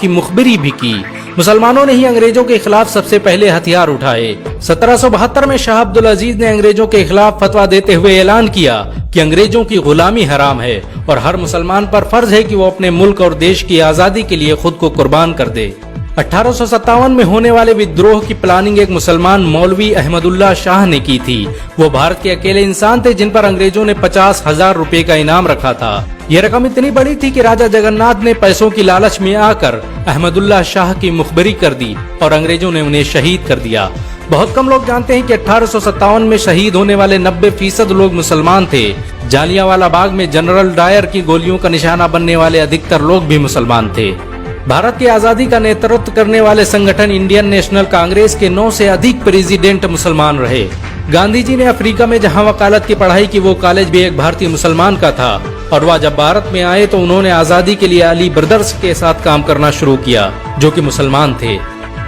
की मुखबिरी भी की। मुसलमानों ने ही अंग्रेजों के खिलाफ सबसे पहले हथियार उठाए। 1772 में शाह अब्दुल अजीज ने अंग्रेजों के खिलाफ फतवा देते हुए ऐलान किया कि अंग्रेजों की गुलामी हराम है और हर मुसलमान पर फर्ज है कि वो अपने मुल्क और देश की आजादी के लिए खुद को कुर्बान कर दे। 1857 में होने वाले विद्रोह की प्लानिंग एक मुसलमान मौलवी अहमदुल्लाह शाह ने की थी। वो भारत के अकेले इंसान थे जिन पर अंग्रेजों ने 50,000 रुपए का इनाम रखा था। यह रकम इतनी बड़ी थी कि राजा जगन्नाथ ने पैसों की लालच में आकर अहमदुल्लाह शाह की मुखबिरी कर दी और अंग्रेजों ने उन्हें शहीद कर दिया। बहुत कम लोग जानते हैं कि 1857 में शहीद होने वाले 90% लोग मुसलमान थे। जालियांवाला बाग में जनरल डायर की गोलियों का निशाना बनने वाले अधिकतर लोग भी मुसलमान थे। भारत की आजादी का नेतृत्व करने वाले संगठन इंडियन नेशनल कांग्रेस के 9 से अधिक प्रेसिडेंट मुसलमान रहे। गांधी जी ने अफ्रीका में जहां वकालत की पढ़ाई की, वो कॉलेज भी एक भारतीय मुसलमान का था और वह जब भारत में आए तो उन्होंने आजादी के लिए अली ब्रदर्स के साथ काम करना शुरू किया जो कि मुसलमान थे।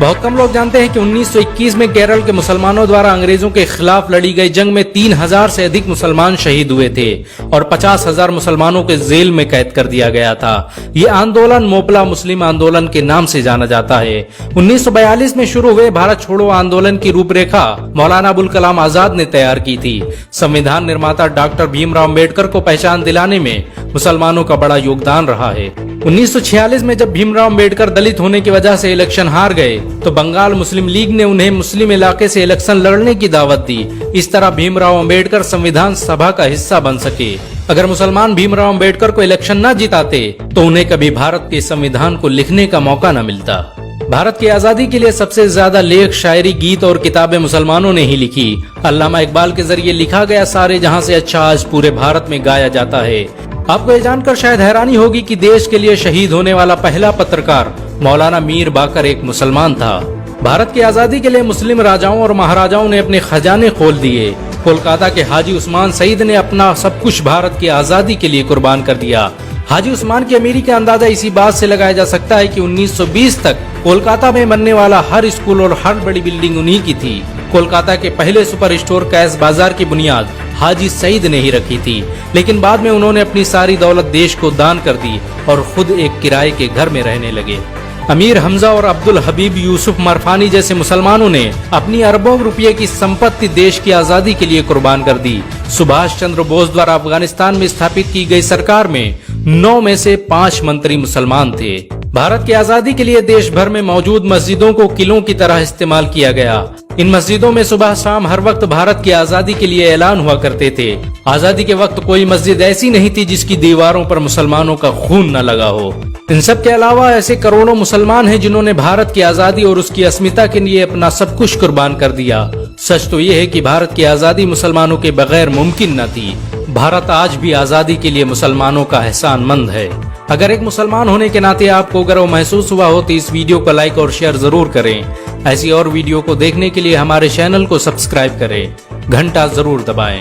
बहुत कम लोग जानते हैं कि 1921 में केरल के मुसलमानों द्वारा अंग्रेजों के खिलाफ लड़ी गई जंग में 3000 से अधिक मुसलमान शहीद हुए थे और 50,000 मुसलमानों के जेल में कैद कर दिया गया था। ये आंदोलन मोपला मुस्लिम आंदोलन के नाम से जाना जाता है। 1942 में शुरू हुए भारत छोड़ो आंदोलन की रूपरेखा मौलाना अबुल कलाम आजाद ने तैयार की थी। संविधान निर्माता डॉक्टर भीमराव अम्बेडकर को पहचान दिलाने में मुसलमानों का बड़ा योगदान रहा है। 1946 में जब भीमराव अम्बेडकर दलित होने की वजह से इलेक्शन हार गए तो बंगाल मुस्लिम लीग ने उन्हें मुस्लिम इलाके से इलेक्शन लड़ने की दावत दी। इस तरह भीमराव अम्बेडकर संविधान सभा का हिस्सा बन सके। अगर मुसलमान भीमराव अम्बेडकर को इलेक्शन न जिताते तो उन्हें कभी भारत के संविधान को लिखने का मौका न मिलता। भारत की आजादी के लिए सबसे ज्यादा लेख, शायरी, गीत और किताबें मुसलमानों ने ही लिखी। अल्लामा इकबाल के जरिए लिखा गया सारे जहां से अच्छा आज पूरे भारत में गाया जाता है। आपको ये जानकर शायद हैरानी होगी कि देश के लिए शहीद होने वाला पहला पत्रकार मौलाना मीर बाकर एक मुसलमान था। भारत की आजादी के लिए मुस्लिम राजाओं और महाराजाओं ने अपने खजाने खोल दिए। कोलकाता के हाजी उस्मान सईद ने अपना सब कुछ भारत की आजादी के लिए कुर्बान कर दिया। हाजी उस्मान की अमीरी का अंदाजा इसी बात से लगाया जा सकता है कि 1920 तक कोलकाता में बनने वाला हर स्कूल और हर बड़ी बिल्डिंग उन्हीं की थी। कोलकाता के पहले सुपर स्टोर कैश बाजार की बुनियाद हाजी सईद ने ही रखी थी, लेकिन बाद में उन्होंने अपनी सारी दौलत देश को दान कर दी और खुद एक किराए के घर में रहने लगे। अमीर हमजा और अब्दुल हबीब यूसुफ मरफानी जैसे मुसलमानों ने अपनी अरबों रुपये की संपत्ति देश की आजादी के लिए कुर्बान कर दी। सुभाष चंद्र बोस द्वारा अफगानिस्तान में स्थापित की गई सरकार में 9 में से 5 मंत्री मुसलमान थे। भारत की आजादी के लिए देश भर में मौजूद मस्जिदों को किलों की तरह इस्तेमाल किया गया। इन मस्जिदों में सुबह शाम हर वक्त भारत की आजादी के लिए ऐलान हुआ करते थे। आजादी के वक्त कोई मस्जिद ऐसी नहीं थी जिसकी दीवारों पर मुसलमानों का खून न लगा हो। इन सब के अलावा ऐसे करोड़ों मुसलमान हैं जिन्होंने भारत की आजादी और उसकी अस्मिता के लिए अपना सब कुछ कुर्बान कर दिया। सच तो ये है कि भारत की आजादी मुसलमानों के बगैर मुमकिन न थी। भारत आज भी आजादी के लिए मुसलमानों का एहसानमंद है। अगर एक मुसलमान होने के नाते आपको गर्व महसूस हुआ हो तो इस वीडियो को लाइक और शेयर जरूर करें। ऐसी और वीडियो को देखने के लिए हमारे चैनल को सब्सक्राइब करें, घंटा जरूर दबाएं।